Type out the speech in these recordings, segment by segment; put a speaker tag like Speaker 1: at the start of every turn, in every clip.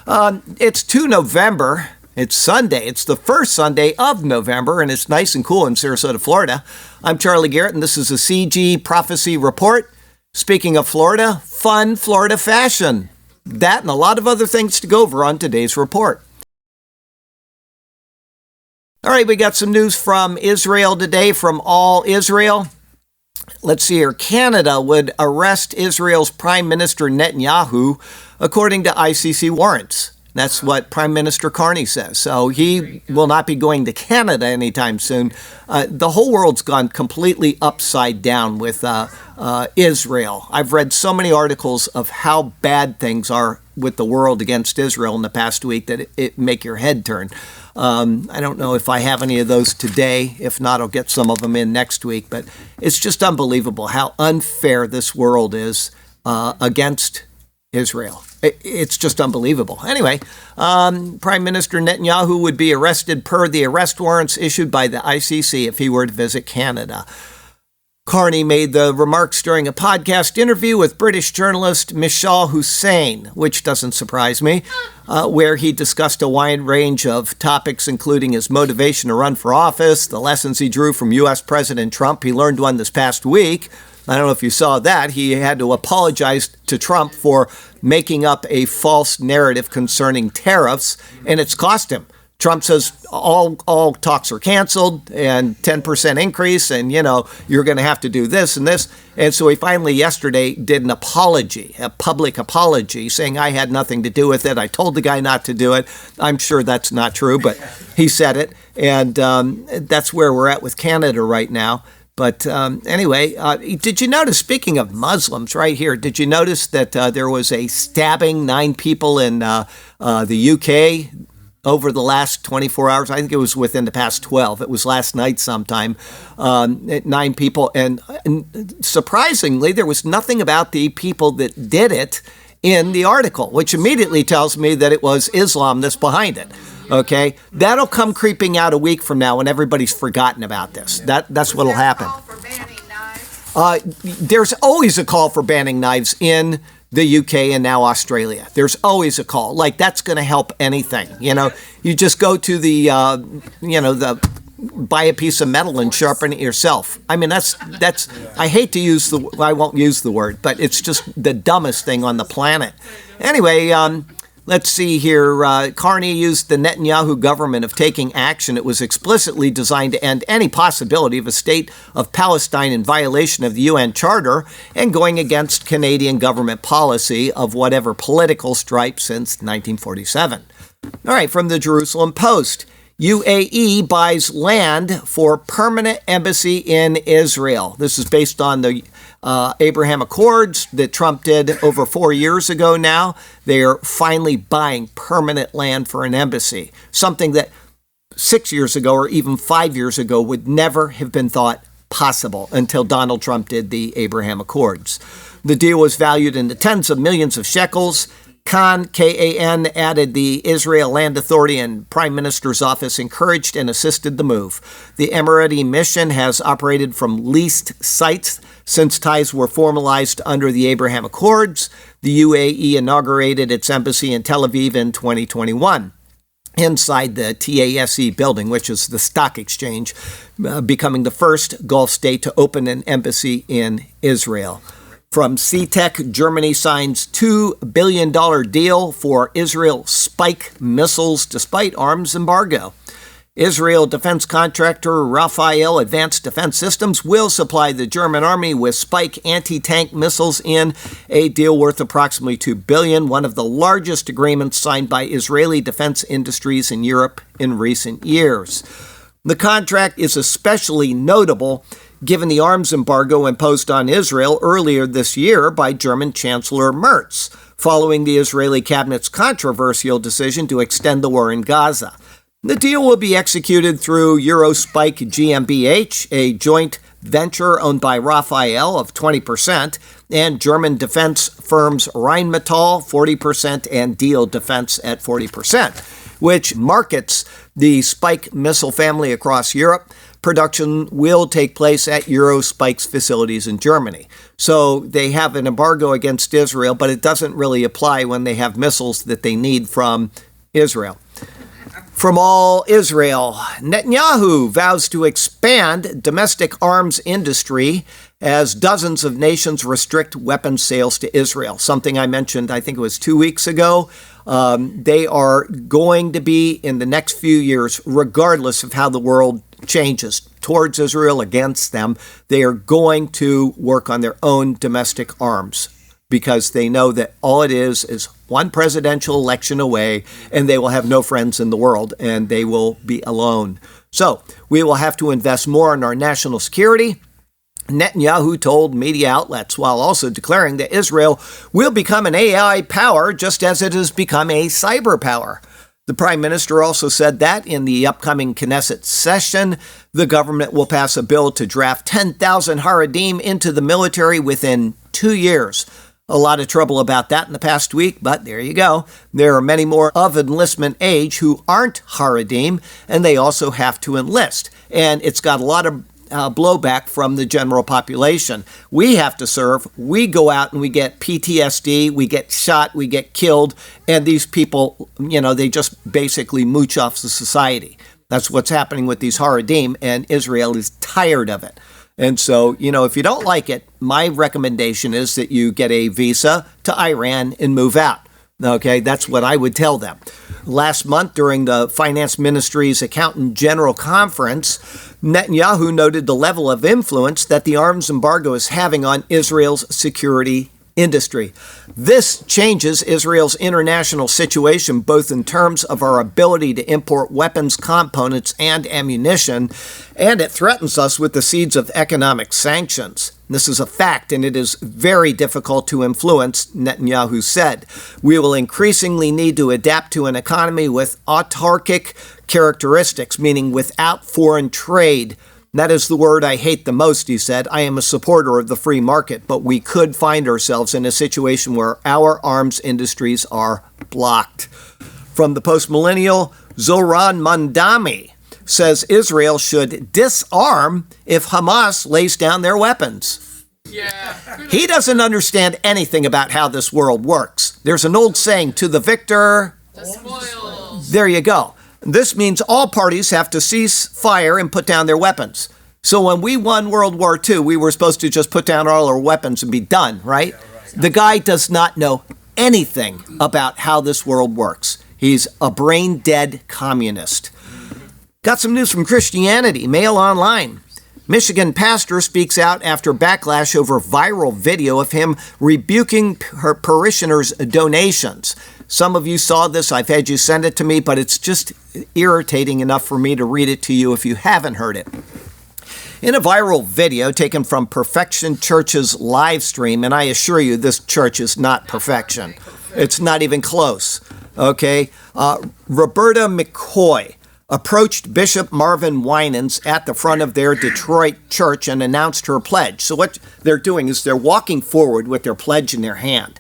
Speaker 1: It's 2 November. It's Sunday. It's the first Sunday of November, and it's nice and cool in Sarasota, Florida. I'm Charlie Garrett, and this is a CG Prophecy Report. Speaking of Florida, fun Florida fashion. That and a lot of other things to go over on today's report. All right, we got some news from Israel today, from All Israel. Let's see here. Canada would arrest Israel's Prime Minister Netanyahu, according to ICC warrants. That's what Prime Minister Carney says. So he will not be going to Canada anytime soon. The whole world's gone completely upside down with Israel. I've read so many articles of how bad things are with the world against Israel in the past week that it make your head turn. I don't know if I have any of those today. If not, I'll get some of them in next week. But it's just unbelievable how unfair this world is against Israel. It's just unbelievable. Anyway, Prime Minister Netanyahu would be arrested per the arrest warrants issued by the ICC if he were to visit Canada. Carney made the remarks during a podcast interview with British journalist Mishal Hussain, which doesn't surprise me, where he discussed a wide range of topics, including his motivation to run for office, the lessons he drew from U.S. President Trump. He learned one this past week. I don't know if you saw that. He had to apologize to Trump for making up a false narrative concerning tariffs, and it's cost him. Trump says all talks are canceled and 10% increase, and, you're going to have to do this and this. And so he finally yesterday did an apology, a public apology, saying I had nothing to do with it. I told the guy not to do it. I'm sure that's not true, but he said it. And that's where we're at with Canada right now. But anyway, did you notice, speaking of Muslims right here, did you notice that there was a stabbing 9 people in the UK over the last 24 hours? I think it was within the past 12. It was last night sometime, 9 people. And surprisingly, there was nothing about the people that did it in the article, which immediately tells me that it was Islam that's behind it. Okay, that'll come creeping out a week from now when everybody's forgotten about this. That's what'll happen. There's always a call for banning knives in the UK and now Australia. There's always a call. Like, that's going to help anything. You just go to the buy a piece of metal and sharpen it yourself. I mean, that's. I hate to use I won't use the word, but it's just the dumbest thing on the planet. Anyway, let's see here. Carney used the Netanyahu government of taking action. It was explicitly designed to end any possibility of a state of Palestine in violation of the UN Charter and going against Canadian government policy of whatever political stripe since 1947. All right, from the Jerusalem Post. UAE buys land for permanent embassy in Israel. This is based on the Abraham Accords that Trump did over 4 years ago now. They are finally buying permanent land for an embassy, something that 6 years ago or even 5 years ago would never have been thought possible until Donald Trump did the Abraham Accords. The deal was valued in the tens of millions of shekels. K-A-N, added the Israel Land Authority and Prime Minister's office encouraged and assisted the move. The Emirati mission has operated from leased sites since ties were formalized under the Abraham Accords. The UAE inaugurated its embassy in Tel Aviv in 2021. Inside the TASE building, which is the stock exchange, becoming the first Gulf state to open an embassy in Israel. From CTEC, Germany signs $2 billion deal for Israel Spike missiles despite arms embargo. Israel defense contractor Rafael Advanced Defense Systems will supply the German army with Spike anti-tank missiles in a deal worth approximately $2 billion, one of the largest agreements signed by Israeli defense industries in Europe in recent years. The contract is especially notable given the arms embargo imposed on Israel earlier this year by German Chancellor Merz, following the Israeli cabinet's controversial decision to extend the war in Gaza. The deal will be executed through Eurospike GmbH, a joint venture owned by Rafael of 20%, and German defense firms Rheinmetall 40% and Diehl Defense at 40%. which markets the Spike missile family across Europe. Production will take place at Eurospike's facilities in Germany. So they have an embargo against Israel, but it doesn't really apply when they have missiles that they need from Israel. From all Israel, Netanyahu vows to expand domestic arms industry as dozens of nations restrict weapons sales to Israel. Something I mentioned, I think it was 2 weeks ago. They are going to be, in the next few years, regardless of how the world changes towards Israel, against them, they are going to work on their own domestic arms, because they know that all it is one presidential election away, and they will have no friends in the world, and they will be alone. So we will have to invest more in our national security, Netanyahu told media outlets, while also declaring that Israel will become an AI power just as it has become a cyber power. The prime minister also said that in the upcoming Knesset session, the government will pass a bill to draft 10,000 Haredim into the military within 2 years. A lot of trouble about that in the past week, but there you go. There are many more of enlistment age who aren't Haredim, and they also have to enlist. And it's got a lot of blowback from the general population. We have to serve. We go out and we get PTSD, we get shot, we get killed, and these people, they just basically mooch off the society. That's what's happening with these Haredim, and Israel is tired of it. And so, if you don't like it, my recommendation is that you get a visa to Iran and move out. Okay, that's what I would tell them. Last month, during the Finance Ministry's Accountant General Conference, Netanyahu noted the level of influence that the arms embargo is having on Israel's security industry. This changes Israel's international situation, both in terms of our ability to import weapons, components, and ammunition, and it threatens us with the seeds of economic sanctions. This is a fact, and it is very difficult to influence, Netanyahu said. We will increasingly need to adapt to an economy with autarkic characteristics, meaning without foreign trade. That is the word I hate the most, he said. I am a supporter of the free market, but we could find ourselves in a situation where our arms industries are blocked. From the post-millennial, Zoran Mandami says Israel should disarm if Hamas lays down their weapons. Yeah. He doesn't understand anything about how this world works. There's an old saying, to the victor, the spoils. There you go. This means all parties have to cease fire and put down their weapons. So when we won World War II, we were supposed to just put down all our weapons and be done, right? The guy does not know anything about how this world works. He's a brain-dead communist. Got some news from Christianity, Mail Online. Michigan pastor speaks out after backlash over viral video of him rebuking her parishioners' donations. Some of you saw this. I've had you send it to me, but it's just irritating enough for me to read it to you if you haven't heard it. In a viral video taken from Perfection Church's live stream, and I assure you this church is not perfection. It's not even close, okay? Roberta McCoy approached Bishop Marvin Winans at the front of their Detroit church and announced her pledge. So what they're doing is they're walking forward with their pledge in their hand,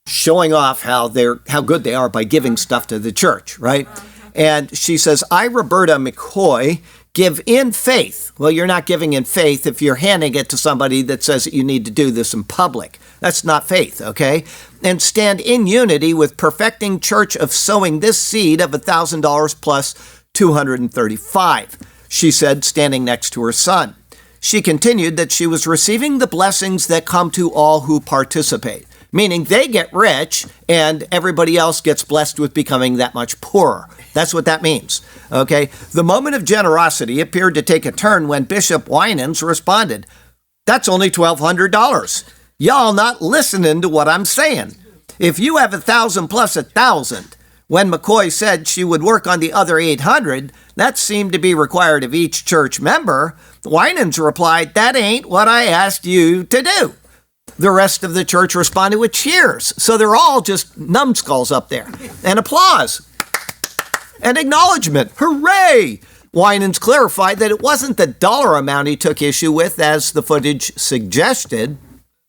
Speaker 1: showing off how good they are by giving stuff to the church, right? And she says, I, Roberta McCoy, give in faith. Well, you're not giving in faith if you're handing it to somebody that says that you need to do this in public. That's not faith, okay? And stand in unity with Perfecting Church of sowing this seed of $1,000 plus $235, she said, standing next to her son. She continued that she was receiving the blessings that come to all who participate, meaning they get rich and everybody else gets blessed with becoming that much poorer. That's what that means, okay? The moment of generosity appeared to take a turn when Bishop Winans responded, that's only $1,200. Y'all not listening to what I'm saying. If you have 1,000 plus 1,000, when McCoy said she would work on the other 800, that seemed to be required of each church member. Winans replied, that ain't what I asked you to do. The rest of the church responded with cheers. So they're all just numbskulls up there. And applause. And acknowledgement. Hooray! Winans clarified that it wasn't the dollar amount he took issue with, as the footage suggested.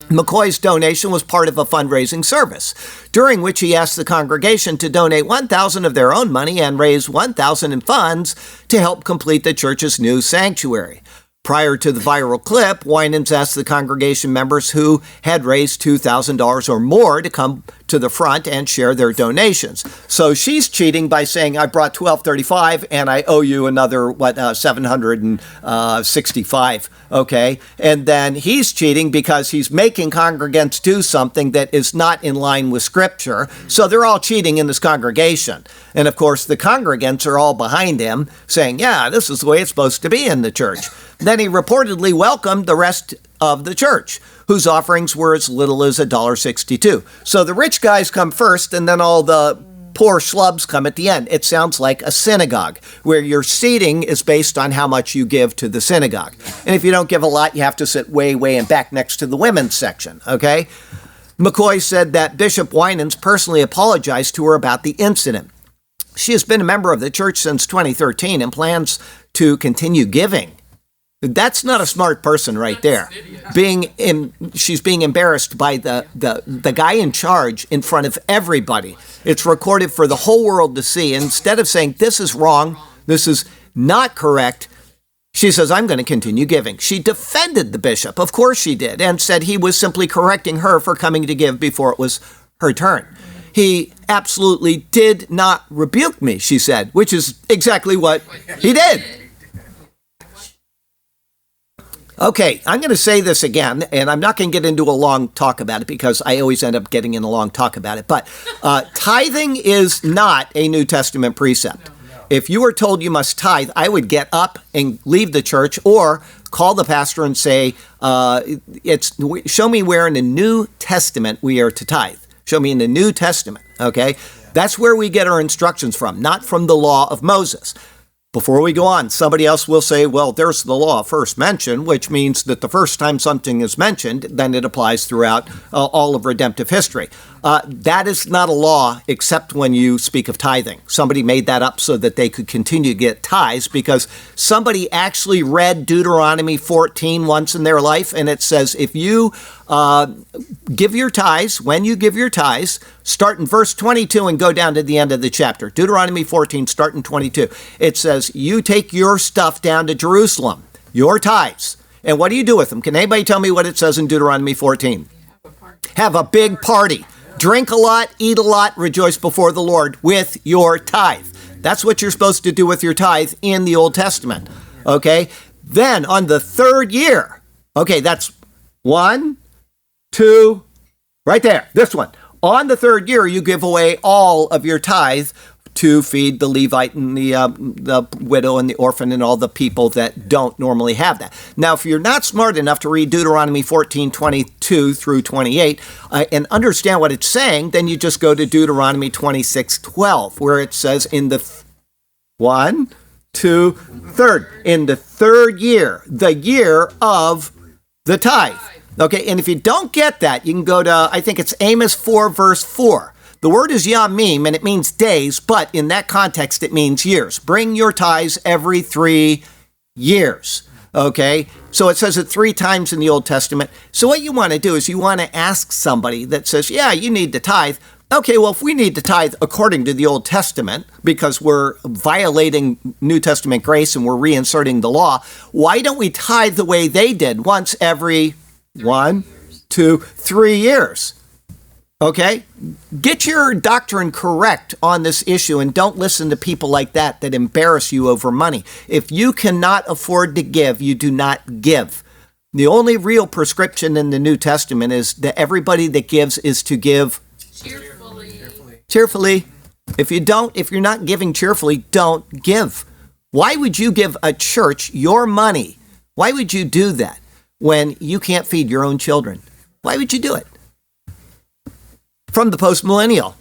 Speaker 1: McCoy's donation was part of a fundraising service, during which he asked the congregation to donate $1,000 of their own money and raise $1,000 in funds to help complete the church's new sanctuary. Prior to the viral clip, Winans asked the congregation members who had raised $2,000 or more to come to the front and share their donations. So she's cheating by saying, I brought $1,235 and I owe you another, $765, okay? And then he's cheating because he's making congregants do something that is not in line with Scripture. So they're all cheating in this congregation. And of course, the congregants are all behind him saying, yeah, this is the way it's supposed to be in the church. Then he reportedly welcomed the rest of the church, whose offerings were as little as $1.62. So the rich guys come first, and then all the poor schlubs come at the end. It sounds like a synagogue, where your seating is based on how much you give to the synagogue. And if you don't give a lot, you have to sit way, way in back next to the women's section, okay? McCoy said that Bishop Winans personally apologized to her about the incident. She has been a member of the church since 2013 and plans to continue giving. That's not a smart person right there. She's being embarrassed by the guy in charge in front of everybody. It's recorded for the whole world to see. And instead of saying, this is wrong, this is not correct, she says, I'm going to continue giving. She defended the bishop. Of course she did. And said he was simply correcting her for coming to give before it was her turn. He absolutely did not rebuke me, she said, which is exactly what he did. Okay, I'm going to say this again, and I'm not going to get into a long talk about it because I always end up getting in a long talk about it. But tithing is not a New Testament precept. If you were told you must tithe, I would get up and leave the church or call the pastor and say, show me where in the New Testament we are to tithe. Show me in the New Testament, okay? That's where we get our instructions from, not from the law of Moses. Before we go on, somebody else will say, well, there's the law of first mention, which means that the first time something is mentioned, then it applies throughout all of redemptive history. That is not a law except when you speak of tithing. Somebody made that up so that they could continue to get tithes because somebody actually read Deuteronomy 14 once in their life, and it says if you give your tithes, when you give your tithes, start in verse 22 and go down to the end of the chapter. Deuteronomy 14, start in 22. It says, you take your stuff down to Jerusalem, your tithes. And what do you do with them? Can anybody tell me what it says in Deuteronomy 14? Have a big party. Drink a lot, eat a lot, rejoice before the Lord with your tithe. That's what you're supposed to do with your tithe in the Old Testament. Okay? Then on the third year, okay, that's 1, 2, right there, this one. On the third year, you give away all of your tithe to feed the Levite and the widow and the orphan and all the people that don't normally have that. Now, if you're not smart enough to read Deuteronomy 14, 22 through 28 and understand what it's saying, then you just go to Deuteronomy 26, 12, where it says in the third, in the third year, the year of the tithe. Okay, and if you don't get that, you can go to, I think it's Amos 4, verse 4. The word is yamim, and it means days, but in that context, it means years. Bring your tithes every 3 years, okay? So it says it 3 times in the Old Testament. So what you want to do is you want to ask somebody that says, yeah, you need to tithe. Okay, well, if we need to tithe according to the Old Testament, because we're violating New Testament grace and we're reinserting the law, why don't we tithe the way they did, once every 1, 2, 3 years? Okay? Get your doctrine correct on this issue and don't listen to people like that embarrass you over money. If you cannot afford to give, you do not give. The only real prescription in the New Testament is that everybody that gives is to give cheerfully. If you're not giving cheerfully, don't give. Why would you give a church your money? Why would you do that when you can't feed your own children? Why would you do it? From the postmillennial.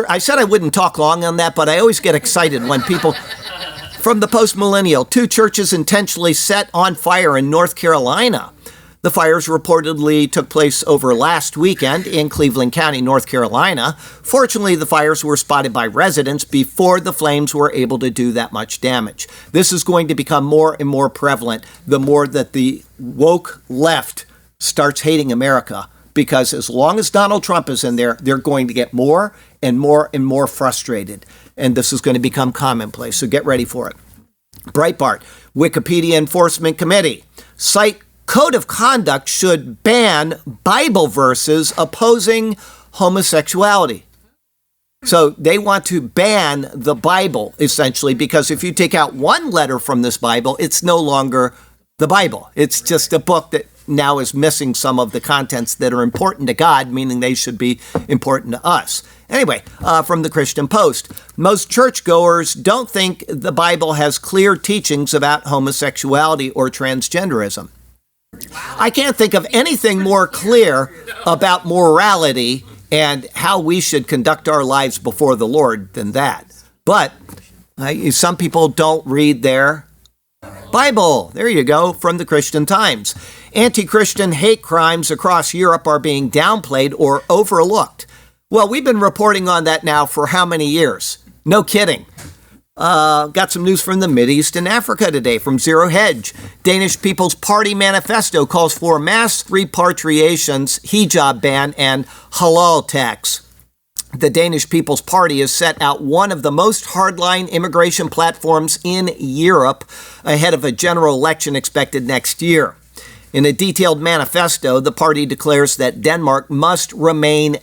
Speaker 1: I said I wouldn't talk long on that, but I always get excited when people... From the postmillennial, 2 churches intentionally set on fire in North Carolina. The fires reportedly took place over last weekend in Cleveland County, North Carolina. Fortunately, the fires were spotted by residents before the flames were able to do that much damage. This is going to become more and more prevalent the more that the woke left starts hating America, because as long as Donald Trump is in there, they're going to get more and more and more frustrated. And this is going to become commonplace. So get ready for it. Breitbart, Wikipedia Enforcement Committee. Site code of conduct should ban Bible verses opposing homosexuality. So they want to ban the Bible, essentially, because if you take out one letter from this Bible, it's no longer the Bible. It's just a book that now is missing some of the contents that are important to God, meaning they should be important to us. Anyway, from the Christian Post, most churchgoers don't think the Bible has clear teachings about homosexuality or transgenderism. I can't think of anything more clear about morality and how we should conduct our lives before the Lord than that. But some people don't read their Bible. There you go, from the Christian Times. Anti-Christian hate crimes across Europe are being downplayed or overlooked. Well, we've been reporting on that now for how many years? No kidding. Got some news from the Mideast and Africa today from Zero Hedge. Danish People's Party manifesto calls for mass repatriations, hijab ban, and halal tax. The Danish People's Party has set out one of the most hardline immigration platforms in Europe ahead of a general election expected next year. In a detailed manifesto, the party declares that Denmark must remain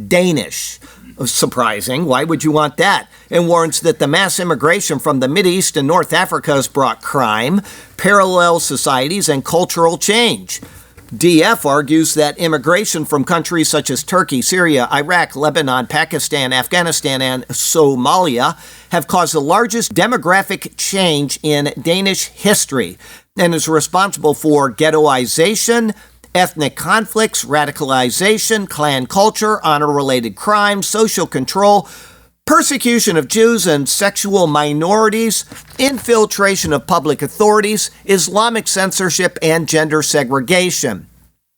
Speaker 1: Danish. Surprising. Why would you want that? And warns that the mass immigration from the Mideast and North Africa has brought crime, parallel societies, and cultural change. DF argues that immigration from countries such as Turkey, Syria, Iraq, Lebanon, Pakistan, Afghanistan, and Somalia have caused the largest demographic change in Danish history and is responsible for ghettoization, ethnic conflicts, radicalization, clan culture, honor-related crimes, social control, persecution of Jews and sexual minorities, infiltration of public authorities, Islamic censorship, and gender segregation.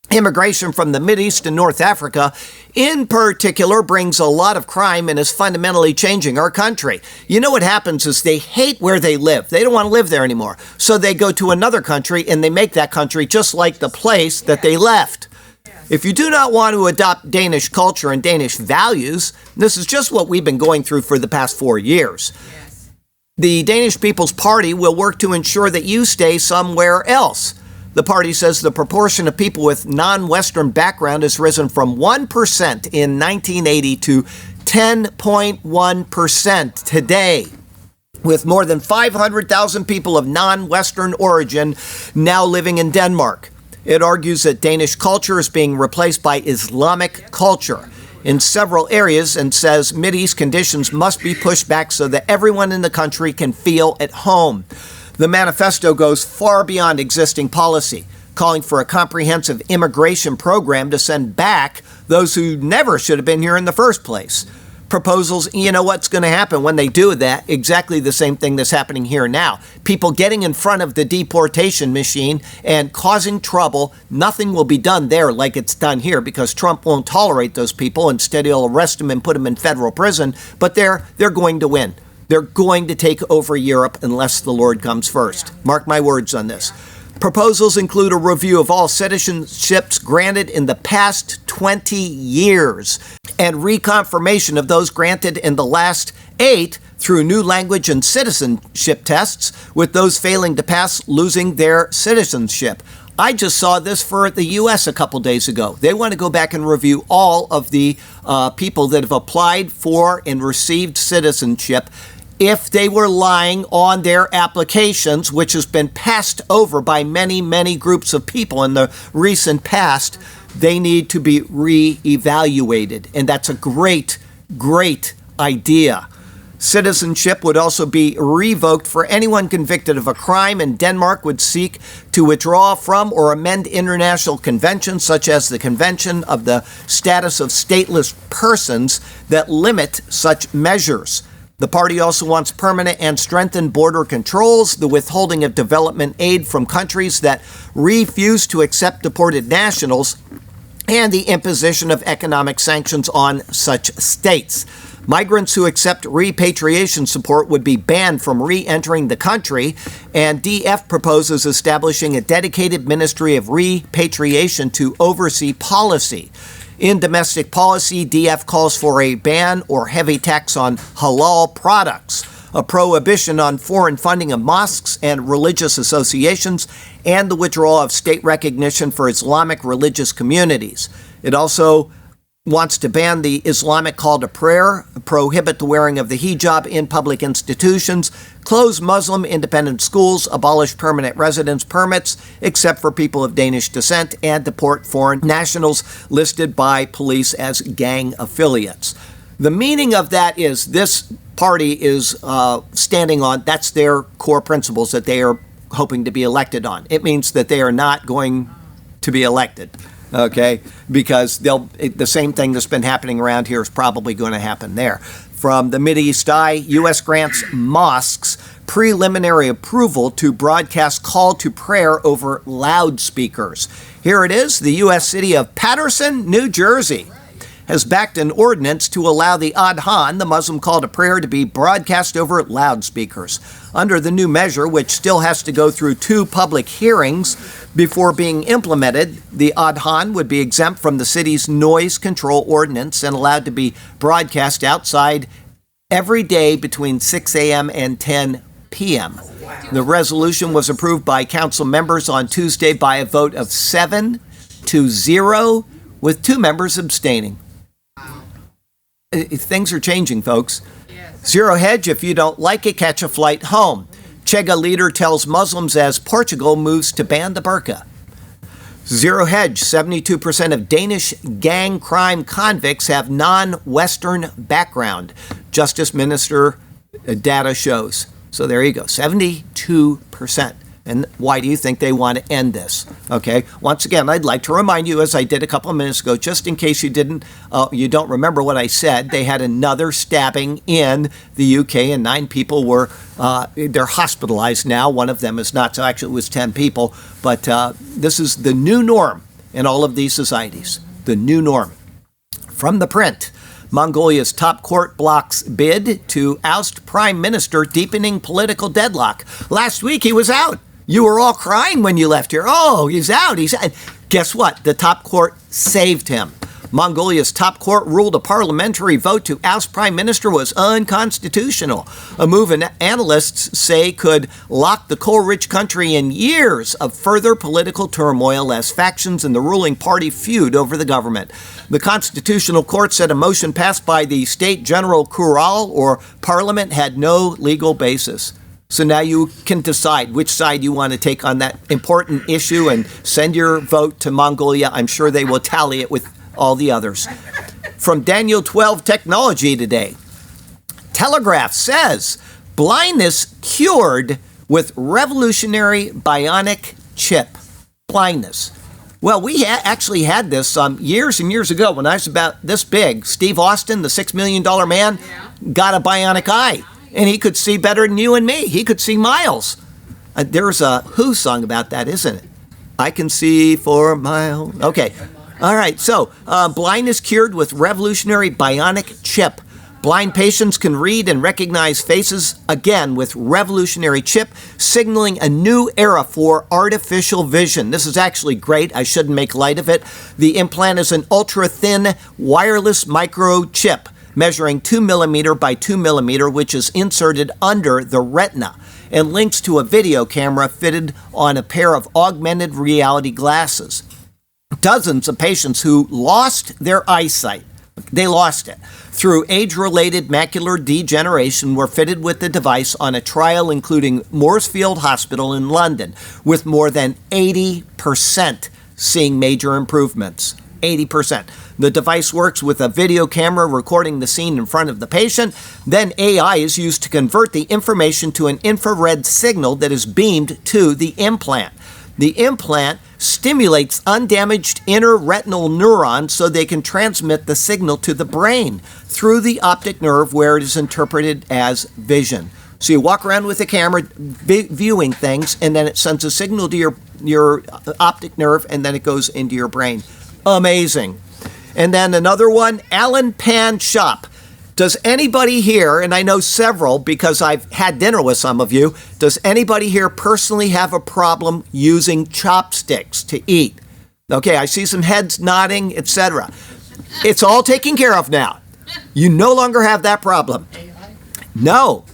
Speaker 1: Immigration from the Mideast and North Africa, in particular, brings a lot of crime and is fundamentally changing our country. You know what happens is they hate where they live. They don't want to live there anymore. So they go to another country and they make that country just like the place that they left. If you do not want to adopt Danish culture and Danish values, this is just what we've been going through for the past 4 years. The Danish People's Party will work to ensure that you stay somewhere else. The party says the proportion of people with non-Western background has risen from 1% in 1980 to 10.1% today, with more than 500,000 people of non-Western origin now living in Denmark. It argues that Danish culture is being replaced by Islamic culture in several areas and says Mideast conditions must be pushed back so that everyone in the country can feel at home. The manifesto goes far beyond existing policy, calling for a comprehensive immigration program to send back those who never should have been here in the first place. Proposals, you know what's going to happen when they do that? Exactly the same thing that's happening here now. People getting in front of the deportation machine and causing trouble. Nothing will be done there like it's done here because Trump won't tolerate those people. Instead, he'll arrest them and put them in federal prison. But they're going to win. They're going to take over Europe unless the Lord comes first. Mark my words on this. Proposals include a review of all citizenships granted in the past 20 years and reconfirmation of those granted in the last 8 through new language and citizenship tests, with those failing to pass losing their citizenship. I just saw this for the U.S. a couple days ago. They want to go back and review all of the people that have applied for and received citizenship if they were lying on their applications, which has been passed over by many, many groups of people in the recent past. They need to be re-evaluated, and that's a great, great idea. Citizenship would also be revoked for anyone convicted of a crime, and Denmark would seek to withdraw from or amend international conventions such as the Convention of the Status of Stateless Persons that limit such measures. The party also wants permanent and strengthened border controls, the withholding of development aid from countries that refuse to accept deported nationals, and the imposition of economic sanctions on such states. Migrants who accept repatriation support would be banned from re-entering the country, and DF proposes establishing a dedicated ministry of repatriation to oversee policy. In domestic policy, DF calls for a ban or heavy tax on halal products, a prohibition on foreign funding of mosques and religious associations, and the withdrawal of state recognition for Islamic religious communities. It also wants to ban the Islamic call to prayer, prohibit the wearing of the hijab in public institutions, close Muslim independent schools, abolish permanent residence permits, except for people of Danish descent, and deport foreign nationals listed by police as gang affiliates. The meaning of that is this party is standing on, that's their core principles that they are hoping to be elected on. It means that they are not going to be elected. Okay, because the same thing that's been happening around here is probably going to happen there. From the Mideast Eye, U.S. grants mosques preliminary approval to broadcast call to prayer over loudspeakers. Here it is. The U.S. city of Paterson, New Jersey, has backed an ordinance to allow the Adhan, the Muslim call to prayer, to be broadcast over loudspeakers. Under the new measure, which still has to go through 2 public hearings before being implemented, the Adhan would be exempt from the city's noise control ordinance and allowed to be broadcast outside every day between 6 a.m. and 10 p.m. The resolution was approved by council members on Tuesday by a vote of 7-0, with 2 members abstaining. Things are changing, folks. Zero Hedge, if you don't like it, catch a flight home. Chega leader tells Muslims as Portugal moves to ban the burqa. Zero Hedge, 72% of Danish gang crime convicts have non-Western background. Justice Minister data shows. So there you go, 72%. And why do you think they want to end this? Okay. Once again, I'd like to remind you, as I did a couple of minutes ago, just in case you don't remember what I said, they had another stabbing in the UK, and 9 people were they're hospitalized now. One of them is not. So actually, it was 10 people. But this is the new norm in all of these societies. The new norm. From the print. Mongolia's top court blocks bid to oust prime minister, deepening political deadlock. Last week, he was out. You were all crying when you left here. Oh, he's out. He's out. Guess what? The top court saved him. Mongolia's top court ruled a parliamentary vote to oust prime minister was unconstitutional, a move analysts say could lock the coal-rich country in years of further political turmoil as factions in the ruling party feud over the government. The Constitutional Court said a motion passed by the State General Khural or Parliament had no legal basis. So now you can decide which side you want to take on that important issue and send your vote to Mongolia. I'm sure they will tally it with all the others. From Daniel 12 Technology today, Telegraph says blindness cured with revolutionary bionic chip. Blindness. Well, we actually had this years and years ago when I was about this big. Steve Austin, the $6 million man, got a bionic eye. And he could see better than you and me. He could see miles. There's a Who song about that, isn't it? I can see for miles. Okay. All right. So blindness cured with revolutionary bionic chip. Blind patients can read and recognize faces again with revolutionary chip, signaling a new era for artificial vision. This is actually great. I shouldn't make light of it. The implant is an ultra-thin wireless microchip measuring 2 millimeter by 2 millimeter, which is inserted under the retina and links to a video camera fitted on a pair of augmented reality glasses. Dozens of patients who lost their eyesight, they lost it, through age-related macular degeneration were fitted with the device on a trial including Mooresfield Hospital in London, with more than 80% seeing major improvements. 80%. The device works with a video camera recording the scene in front of the patient. Then AI is used to convert the information to an infrared signal that is beamed to the implant. The implant stimulates undamaged inner retinal neurons so they can transmit the signal to the brain through the optic nerve where it is interpreted as vision. So you walk around with a camera viewing things, and then it sends a signal to your optic nerve, and then it goes into your brain. Amazing. And then another one, Alan Pan Shop. Does anybody here, and I know several because I've had dinner with some of you, does anybody here personally have a problem using chopsticks to eat? Okay, I see some heads nodding, etc. It's all taken care of now. You no longer have that problem. No.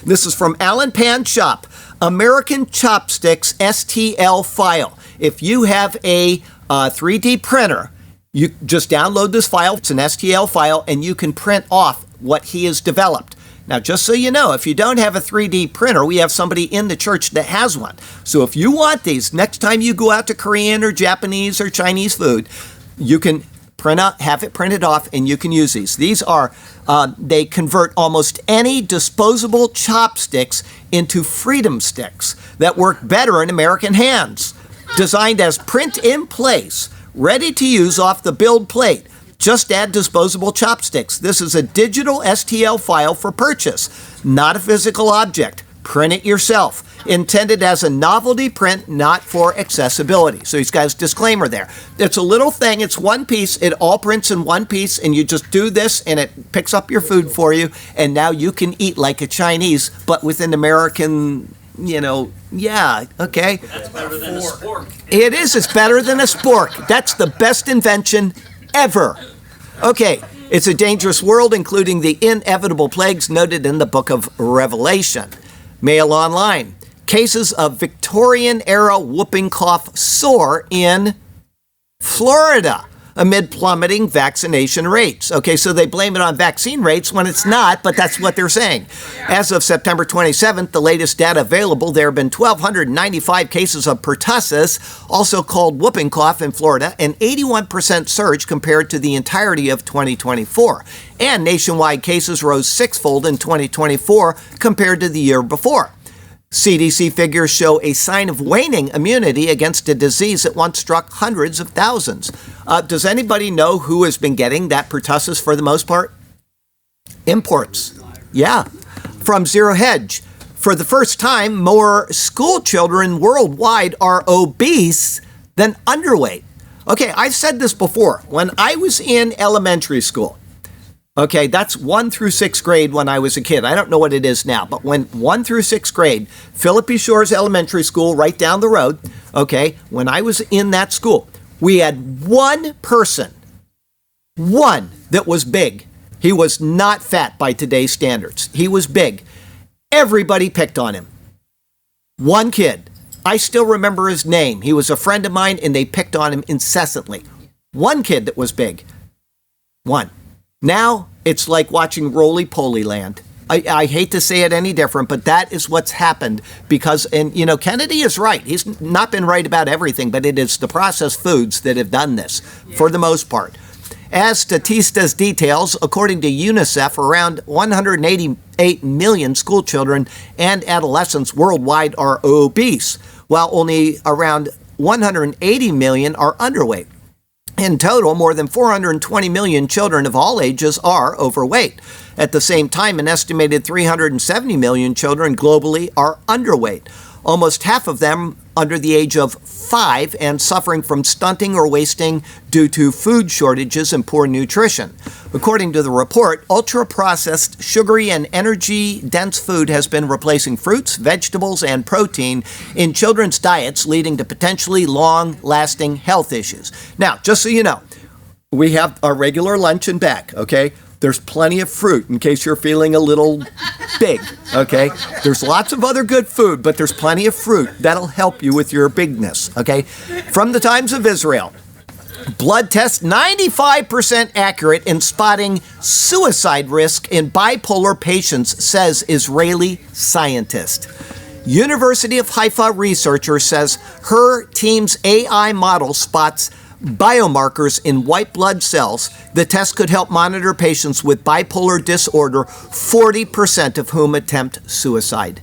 Speaker 1: This is from Alan Pan Shop. American Chopsticks STL file. If you have a 3D printer, you just download this file. It's an STL file, and you can print off what he has developed. Now, just so you know, if you don't have a 3D printer, we have somebody in the church that has one. So if you want these, next time you go out to Korean or Japanese or Chinese food, you can print out, have it printed off, and you can use these. These are, they convert almost any disposable chopsticks into freedom sticks that work better in American hands. Designed as print in place, ready to use off the build plate. Just add disposable chopsticks. This is a digital STL file for purchase, not a physical object. Print it yourself. Intended as a novelty print, not for accessibility. So he's got his disclaimer there. It's a little thing. It's one piece. It all prints in one piece, and you just do this, and it picks up your food for you, and now you can eat like a Chinese, but with an American, yeah, okay.
Speaker 2: That's better than a spork.
Speaker 1: It is. It's better than a spork. That's the best invention ever. Okay, it's a dangerous world, including the inevitable plagues noted in the book of Revelation. Mail Online. Cases of Victorian-era whooping cough soar in Florida amid plummeting vaccination rates. Okay, so they blame it on vaccine rates when it's not, but that's what they're saying. As of September 27th, the latest data available, there have been 1,295 cases of pertussis, also called whooping cough in Florida, an 81% surge compared to the entirety of 2024. And nationwide cases rose sixfold in 2024 compared to the year before. CDC figures show a sign of waning immunity against a disease that once struck hundreds of thousands. Does anybody know who has been getting that pertussis for the most part? Imports. Yeah. From Zero Hedge. For the first time, more school children worldwide are obese than underweight. Okay, I've said this before. When I was in elementary school, okay, that's 1 through 6th grade when I was a kid. I don't know what it is now, but when 1 through 6th grade, Philippi Shores Elementary School right down the road, okay, when I was in that school, we had one person, one that was big. He was not fat by today's standards. He was big. Everybody picked on him. One kid. I still remember his name. He was a friend of mine, and they picked on him incessantly. One kid that was big. One. Now, it's like watching Roly-Poly Land. I hate to say it any different, but that is what's happened because, and Kennedy is right. He's not been right about everything, but it is the processed foods that have done this for the most part. As Statista's details, according to UNICEF, around 188 million school children and adolescents worldwide are obese, while only around 180 million are underweight. In total, more than 420 million children of all ages are overweight. At the same time, an estimated 370 million children globally are underweight, almost half of them under the age of 5 and suffering from stunting or wasting due to food shortages and poor nutrition. According to the report, ultra-processed, sugary, and energy-dense food has been replacing fruits, vegetables, and protein in children's diets, leading to potentially long-lasting health issues. Now, just so you know, we have our regular lunch and back, okay? There's plenty of fruit in case you're feeling a little big, okay? There's lots of other good food, but there's plenty of fruit that'll help you with your bigness, okay? From the Times of Israel, blood test 95% accurate in spotting suicide risk in bipolar patients, says Israeli scientist. University of Haifa researcher says her team's AI model spots biomarkers in white blood cells. The test could help monitor patients with bipolar disorder, 40% of whom attempt suicide.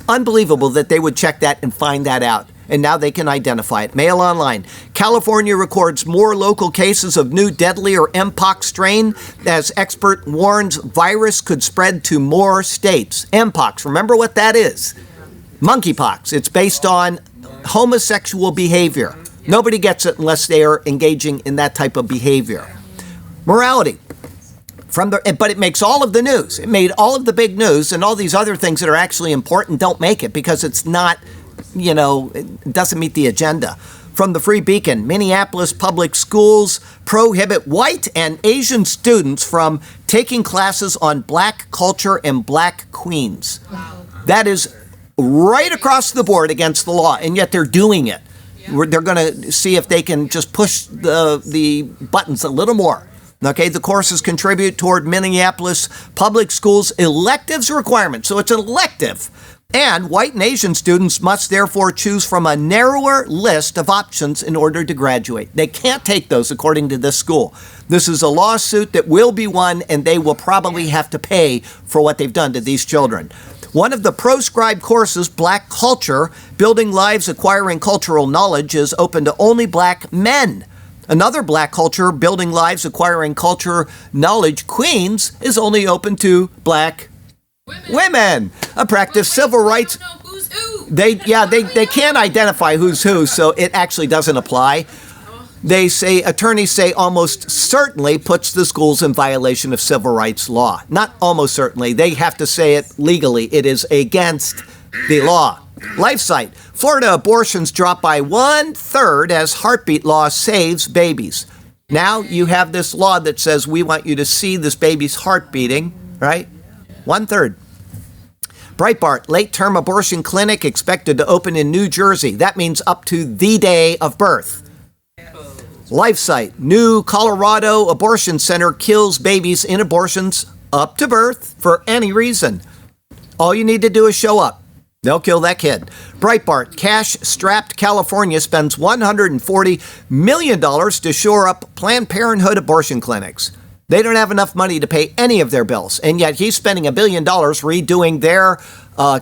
Speaker 1: Unbelievable that they would check that and find that out. And now they can identify it. Mail Online. California records more local cases of new deadlier Mpox strain as expert warns virus could spread to more states. Mpox, remember what that is? Monkeypox. It's based on homosexual behavior. Nobody gets it unless they are engaging in that type of behavior. Morality. But it makes all of the news. It made all of the big news, and all these other things that are actually important don't make it because it's not, it doesn't meet the agenda. From the Free Beacon, Minneapolis public schools prohibit white and Asian students from taking classes on black culture and black queens. Wow. That is right across the board against the law, and yet they're doing it. Yeah. They're going to see if they can just push the buttons a little more. Okay, the courses contribute toward Minneapolis public schools' electives requirement. So it's an elective. And white and Asian students must therefore choose from a narrower list of options in order to graduate. They can't take those according to this school. This is a lawsuit that will be won, and they will probably have to pay for what they've done to these children. One of the proscribed courses, Black Culture, Building Lives, Acquiring Cultural Knowledge, is open to only black men. Another Black Culture, Building Lives, Acquiring Culture Knowledge, Queens, is only open to black women. A practice civil rights. They can't identify who's who, so it actually doesn't apply. Attorneys say almost certainly puts the schools in violation of civil rights law. Not almost certainly. They have to say it legally. It is against the law. LifeSite. Florida abortions drop by 1/3 as heartbeat law saves babies. Now you have this law that says we want you to see this baby's heart beating, right? 1/3. Breitbart, late-term abortion clinic expected to open in New Jersey. That means up to the day of birth. LifeSite, new Colorado abortion center kills babies in abortions up to birth for any reason. All you need to do is show up. They'll kill that kid. Breitbart, cash-strapped California spends $140 million to shore up Planned Parenthood abortion clinics. They don't have enough money to pay any of their bills, and yet he's spending $1 billion redoing their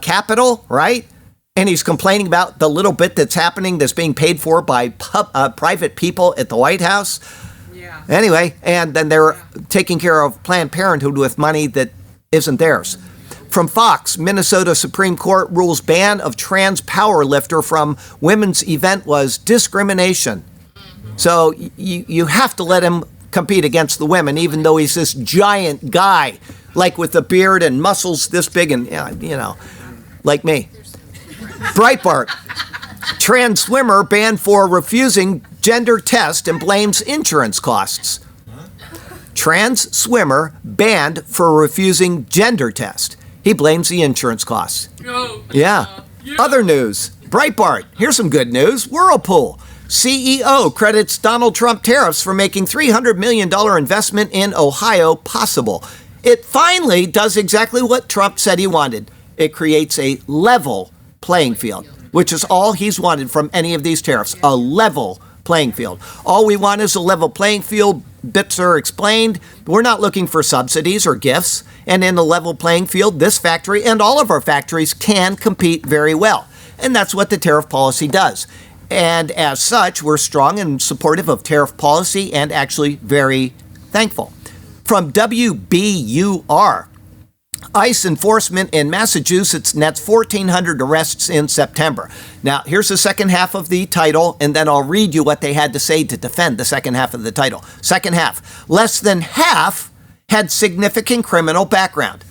Speaker 1: capital, right? And he's complaining about the little bit that's happening that's being paid for by private people at the White House. Yeah. Anyway, and then they're taking care of Planned Parenthood with money that isn't theirs. From Fox, Minnesota Supreme Court rules ban of trans powerlifter from women's event was discrimination. So you have to let him compete against the women, even though he's this giant guy, like with a beard and muscles this big and, like me. Breitbart, trans swimmer banned for refusing gender test and blames insurance costs. Trans swimmer banned for refusing gender test. He blames the insurance costs. Yeah. Other news. Breitbart. Here's some good news. Whirlpool. CEO credits Donald Trump tariffs for making $300 million investment in Ohio possible. It finally does exactly what Trump said he wanted. It creates a level playing field, which is all he's wanted from any of these tariffs, a level playing field. All we want is a level playing field. Bitzer explained, we're not looking for subsidies or gifts. And in a level playing field, this factory and all of our factories can compete very well. And that's what the tariff policy does. And as such, we're strong and supportive of tariff policy and actually very thankful. From WBUR, ICE enforcement in Massachusetts nets 1,400 arrests in September. Now, here's the second half of the title, and then I'll read you what they had to say to defend the second half of the title. Second half, less than half had significant criminal background.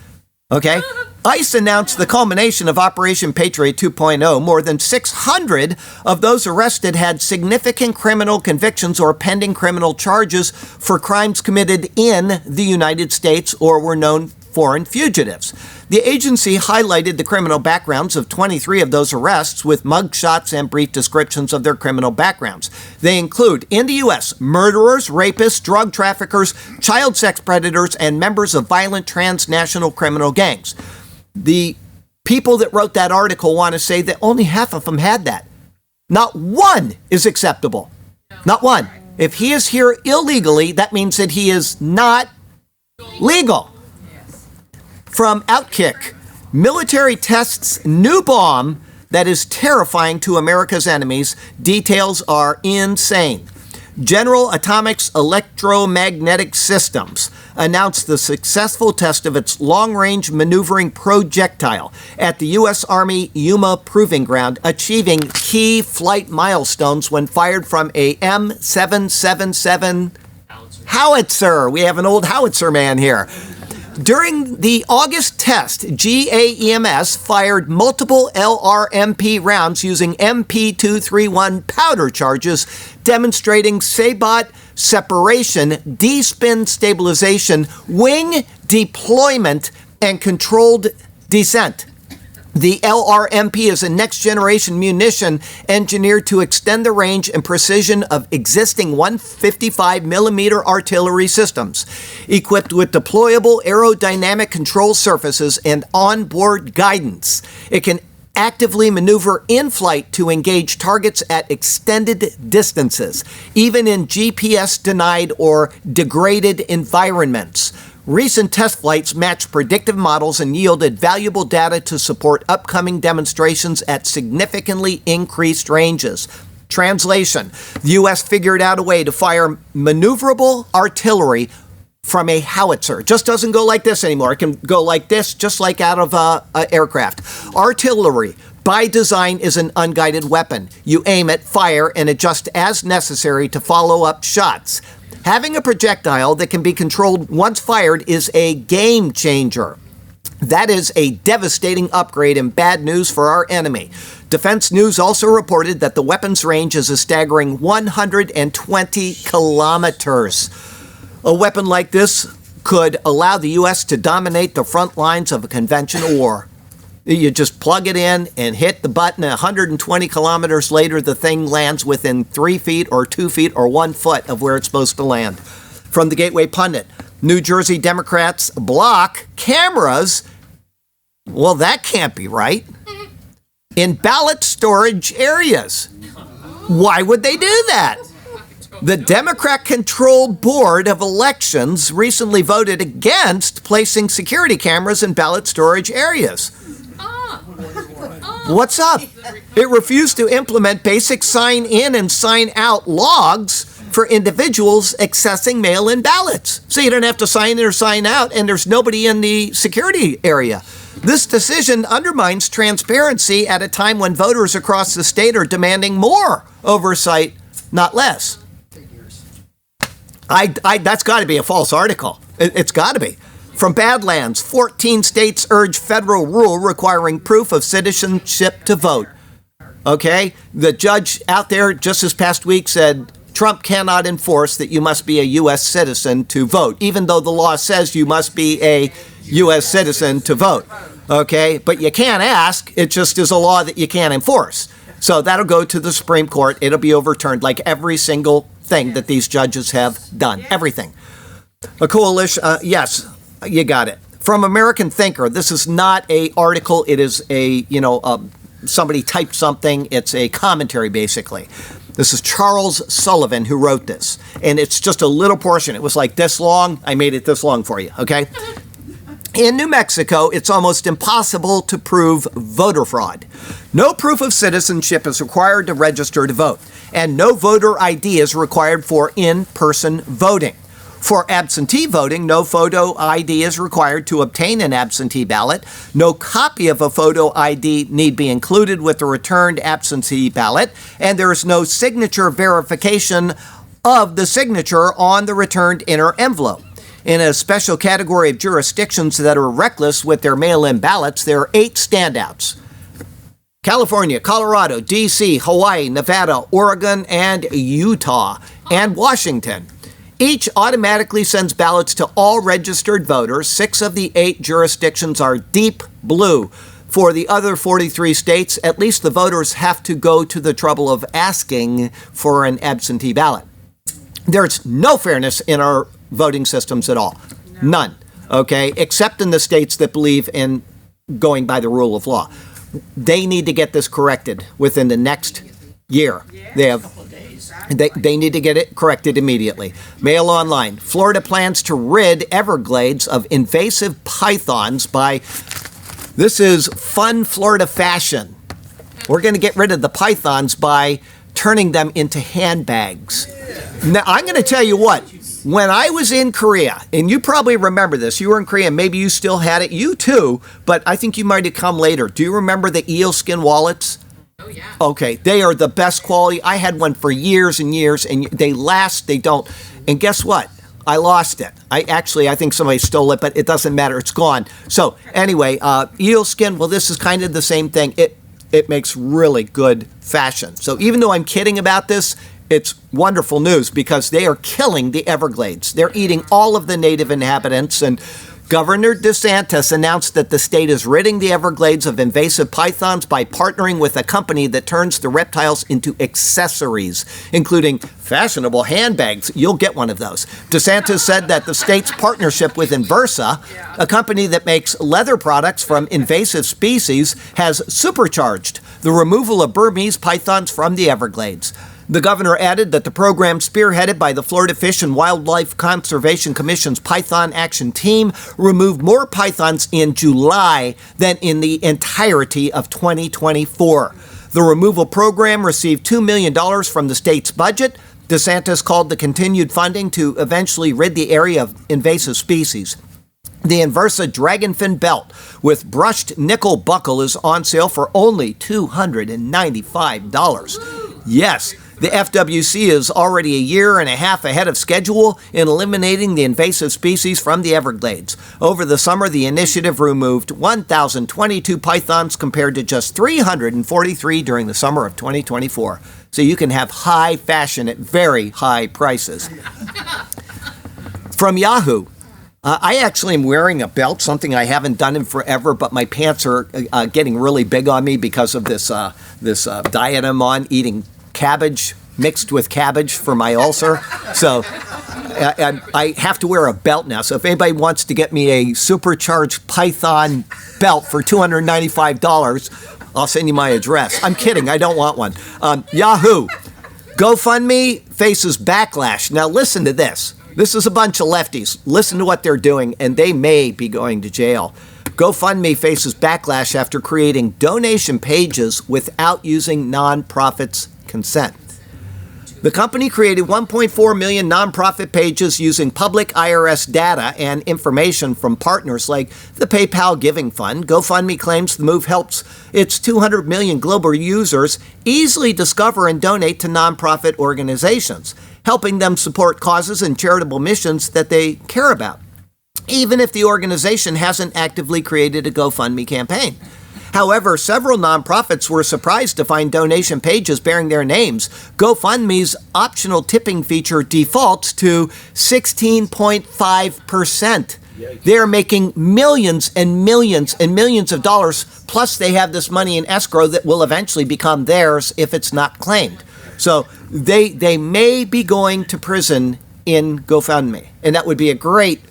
Speaker 1: Okay? ICE announced the culmination of Operation Patriot 2.0. More than 600 of those arrested had significant criminal convictions or pending criminal charges for crimes committed in the United States or were known foreign fugitives. The agency highlighted the criminal backgrounds of 23 of those arrests with mugshots and brief descriptions of their criminal backgrounds. They include, in the U.S., murderers, rapists, drug traffickers, child sex predators, and members of violent transnational criminal gangs. The people that wrote that article want to say that only half of them had that. Not one is acceptable. Not one. If he is here illegally, that means that he is not legal. From Outkick, military tests new bomb that is terrifying to America's enemies. Details are insane. General Atomics Electromagnetic Systems announced the successful test of its long-range maneuvering projectile at the U.S. Army Yuma Proving Ground, achieving key flight milestones when fired from a M777 howitzer. We have an old howitzer man here. During the August test, GAEMS fired multiple LRMP rounds using MP231 powder charges, demonstrating sabot separation, D-spin stabilization, wing deployment, and controlled descent. The LRMP is a next-generation munition engineered to extend the range and precision of existing 155mm artillery systems. Equipped with deployable aerodynamic control surfaces and onboard guidance, it can actively maneuver in flight to engage targets at extended distances, even in GPS-denied or degraded environments. Recent test flights matched predictive models and yielded valuable data to support upcoming demonstrations at significantly increased ranges. Translation: the U.S. figured out a way to fire maneuverable artillery from a howitzer. It just doesn't go like this anymore. It can go like this, just like out of an aircraft. Artillery, by design, is an unguided weapon. You aim it, fire, and adjust as necessary to follow up shots. Having a projectile that can be controlled once fired is a game changer. That is a devastating upgrade and bad news for our enemy. Defense News also reported that the weapon's range is a staggering 120 kilometers. A weapon like this could allow the U.S. to dominate the front lines of a conventional war. You just plug it in and hit the button. 120 kilometers later, the thing lands within 3 feet or 2 feet or 1 foot of where it's supposed to land. From the Gateway Pundit, New Jersey Democrats block cameras. Well, that can't be right. In ballot storage areas. Why would they do that? The Democrat-controlled Board of Elections recently voted against placing security cameras in ballot storage areas. What's up? It refused to implement basic sign-in and sign-out logs for individuals accessing mail-in ballots. So you don't have to sign in or sign out, and there's nobody in the security area. This decision undermines transparency at a time when voters across the state are demanding more oversight, not less. That's got to be a false article. It's got to be. From Badlands, 14 states urge federal rule requiring proof of citizenship to vote. Okay? The judge out there just this past week said Trump cannot enforce that you must be a U.S. citizen to vote, even though the law says you must be a U.S. citizen to vote. Okay? But you can't ask. It just is a law that you can't enforce. So that'll go to the Supreme Court. It'll be overturned like every single thing that these judges have done. Everything. A coalition, yes. You got it. From American Thinker, this is not a article. It is somebody typed something. It's a commentary, basically. This is Charles Sullivan who wrote this. And it's just a little portion. It was like this long. I made it this long for you, okay? In New Mexico, it's almost impossible to prove voter fraud. No proof of citizenship is required to register to vote. And no voter ID is required for in-person voting. For absentee voting, no photo ID is required to obtain an absentee ballot. No copy of a photo ID need be included with the returned absentee ballot, and there is no signature verification of the signature on the returned inner envelope. In a special category of jurisdictions that are reckless with their mail-in ballots, there are 8 standouts. California, Colorado, D.C., Hawaii, Nevada, Oregon, and Utah, and Washington. Each automatically sends ballots to all registered voters. 6 of the 8 jurisdictions are deep blue. For the other 43 states, at least the voters have to go to the trouble of asking for an absentee ballot. There's no fairness in our voting systems at all. None. Okay? Except in the states that believe in going by the rule of law. They need to get this corrected within the next year. They need to get it corrected immediately. Mail Online. Florida plans to rid Everglades of invasive pythons by, this is fun Florida fashion. We're going to get rid of the pythons by turning them into handbags. Now, I'm going to tell you what. When I was in Korea, and you probably remember this, you were in Korea, maybe you still had it, you too, but I think you might have come later. Do you remember the eelskin wallets?
Speaker 2: Oh, yeah.
Speaker 1: Okay, they are the best quality. I had one for years and years, and they last, they don't. And guess what? I lost it. I think somebody stole it, but it doesn't matter. It's gone. So anyway, eel skin, well, this is kind of the same thing. It makes really good fashion. So even though I'm kidding about this, it's wonderful news because they are killing the Everglades. They're eating all of the native inhabitants, and Governor DeSantis announced that the state is ridding the Everglades of invasive pythons by partnering with a company that turns the reptiles into accessories, including fashionable handbags. You'll get one of those. DeSantis said that the state's partnership with Inversa, a company that makes leather products from invasive species, has supercharged the removal of Burmese pythons from the Everglades. The governor added that the program, spearheaded by the Florida Fish and Wildlife Conservation Commission's Python Action Team, removed more pythons in July than in the entirety of 2024. The removal program received $2 million from the state's budget. DeSantis called the continued funding to eventually rid the area of invasive species. The Inversa Dragonfin belt with brushed nickel buckle is on sale for only $295. Yes, the FWC is already a year and a half ahead of schedule in eliminating the invasive species from the Everglades. Over the summer, the initiative removed 1,022 pythons compared to just 343 during the summer of 2024. So you can have high fashion at very high prices. From Yahoo. I actually am wearing a belt, something I haven't done in forever, but my pants are getting really big on me because of this diet I'm on, eating cabbage mixed with cabbage for my ulcer. So I have to wear a belt now. So if anybody wants to get me a supercharged python belt for $295, I'll send you my address. I'm kidding. I don't want one. Yahoo. GoFundMe faces backlash. Now listen to this. This is a bunch of lefties. Listen to what they're doing, and they may be going to jail. GoFundMe faces backlash after creating donation pages without using nonprofits' consent. The company created 1.4 million nonprofit pages using public IRS data and information from partners like the PayPal Giving Fund. GoFundMe claims the move helps its 200 million global users easily discover and donate to nonprofit organizations, helping them support causes and charitable missions that they care about, even if the organization hasn't actively created a GoFundMe campaign. However, several nonprofits were surprised to find donation pages bearing their names. GoFundMe's optional tipping feature defaults to 16.5%. They're making millions and millions and millions of dollars, plus they have this money in escrow that will eventually become theirs if it's not claimed. So they may be going to prison in GoFundMe, and that would be a great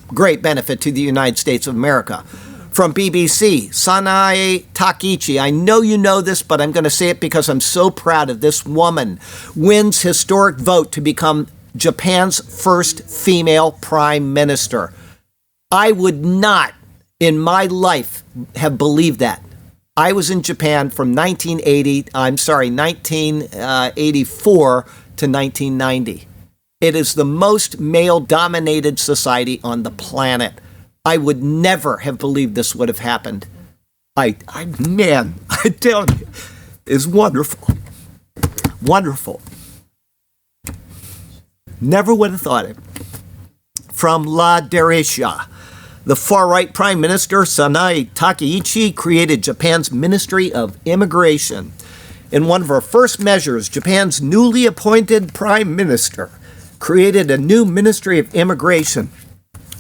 Speaker 1: benefit to the United States of America. From BBC, Sanae Takaichi. I know you know this, but I'm going to say it because I'm so proud of this woman. Wins historic vote to become Japan's first female prime minister. I would not, in my life, have believed that. I was in Japan from 1984 to 1990. It is the most male-dominated society on the planet. I would never have believed this would have happened. I tell you, it's wonderful. Wonderful. Never would have thought it. From La Derecha. The far-right Prime Minister, Sanae Takaichi, created Japan's Ministry of Immigration. In one of her first measures, Japan's newly appointed Prime Minister created a new Ministry of Immigration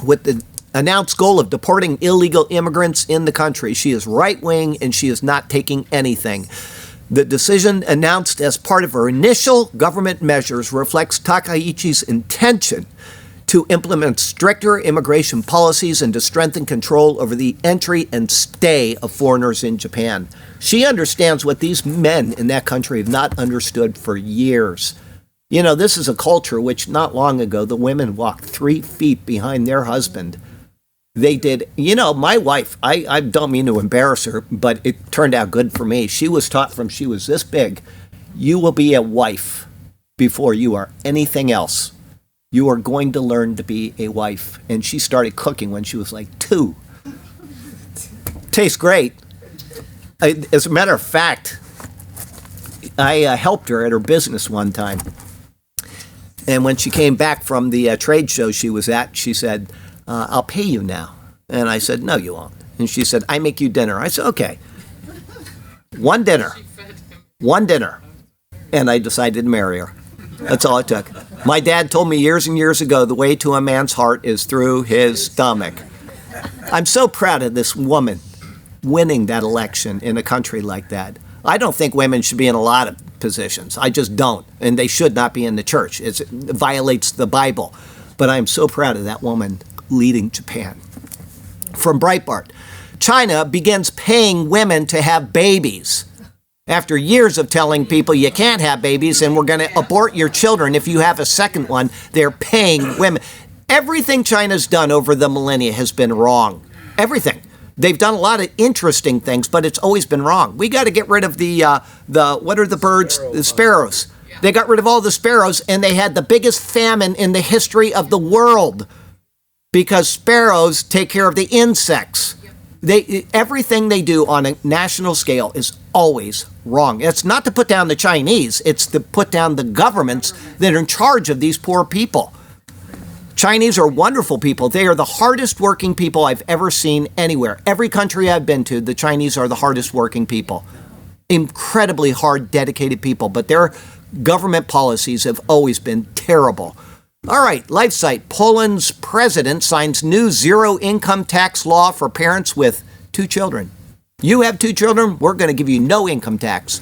Speaker 1: with the announced goal of deporting illegal immigrants in the country. She is right-wing, and she is not taking anything. The decision, announced as part of her initial government measures, reflects Takaichi's intention to implement stricter immigration policies and to strengthen control over the entry and stay of foreigners in Japan. She understands what these men in that country have not understood for years. You know, this is a culture which not long ago the women walked 3 feet behind their husband. They did, my wife, I don't mean to embarrass her, but it turned out good for me. She was taught from she was this big, you will be a wife before you are anything else. You are going to learn to be a wife. And she started cooking when she was like 2. Tastes great. As a matter of fact, I helped her at her business one time. And when she came back from the trade show she was at, she said, I'll pay you now. And I said, no, you won't. And she said, I make you dinner. I said, okay. One dinner. And I decided to marry her. That's all it took. My dad told me years and years ago, the way to a man's heart is through his stomach. I'm so proud of this woman winning that election in a country like that. I don't think women should be in a lot of positions. I just don't. And they should not be in the church. It violates the Bible. But I'm so proud of that woman leading Japan. From Breitbart, China begins paying women to have babies. After years of telling people you can't have babies and we're going to abort your children if you have a second one, they're paying women. Everything China's done over the millennia has been wrong. Everything. They've done a lot of interesting things, but it's always been wrong. We got to get rid of the what are the birds? The sparrows. They got rid of all the sparrows, and they had the biggest famine in the history of the world because sparrows take care of the insects. Everything they do on a national scale is always wrong. It's not to put down the Chinese. It's to put down the governments that are in charge of these poor people. Chinese are wonderful people. They are the hardest working people I've ever seen anywhere. Every country I've been to, the Chinese are the hardest working people. Incredibly hard, dedicated people, but their government policies have always been terrible. All right, LifeSite. Poland's president signs new zero income tax law for parents with 2 children. You have 2 children, we're going to give you no income tax.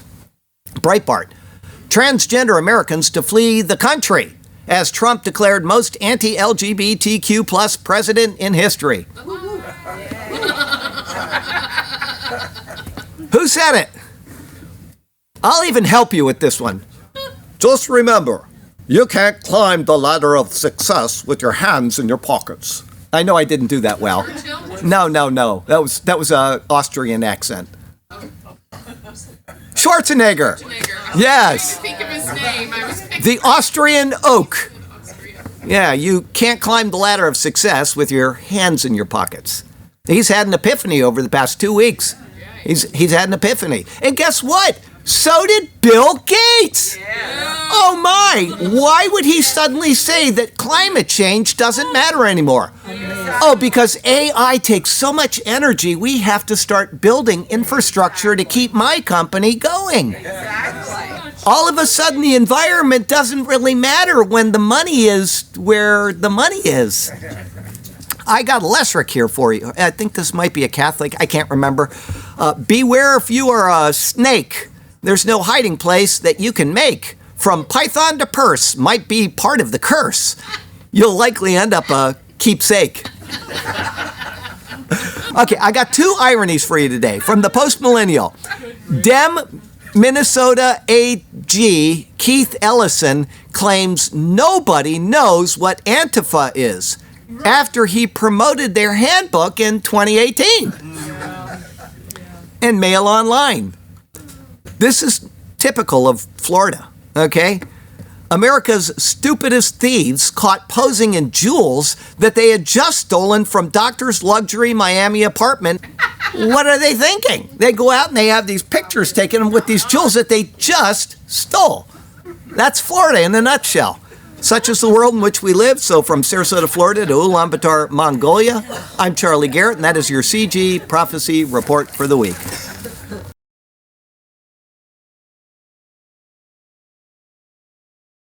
Speaker 1: Breitbart. Transgender Americans to flee the country as Trump declared most anti-LGBTQ plus president in history. Who said it? I'll even help you with this one. Just remember, you can't climb the ladder of success with your hands in your pockets. I know I didn't do that well. No. That was an Austrian accent. Schwarzenegger. Yes.
Speaker 2: I think of his name.
Speaker 1: The Austrian oak. Yeah, you can't climb the ladder of success with your hands in your pockets. He's had an epiphany over the past 2 weeks. He's had an epiphany. And guess what? So did Bill Gates. Oh my, why would he suddenly say that climate change doesn't matter anymore? Oh, because AI takes so much energy, we have to start building infrastructure to keep my company going. All of a sudden, the environment doesn't really matter when the money is where the money is. I got a Lesric here for you. I think this might be a Catholic. I can't remember. Beware if you are a snake. There's no hiding place that you can make. From python to purse might be part of the curse. You'll likely end up a keepsake. Okay, I got 2 ironies for you today from the Post-Millennial. Dem Minnesota AG Keith Ellison claims nobody knows what Antifa is after he promoted their handbook in 2018. And Mail Online. This is typical of Florida, okay? America's stupidest thieves caught posing in jewels that they had just stolen from Doctor's luxury Miami apartment. What are they thinking? They go out and they have these pictures taken with these jewels that they just stole. That's Florida in a nutshell. Such is the world in which we live. So from Sarasota, Florida to Ulaanbaatar, Mongolia, I'm Charlie Garrett, and that is your CG Prophecy Report for the week.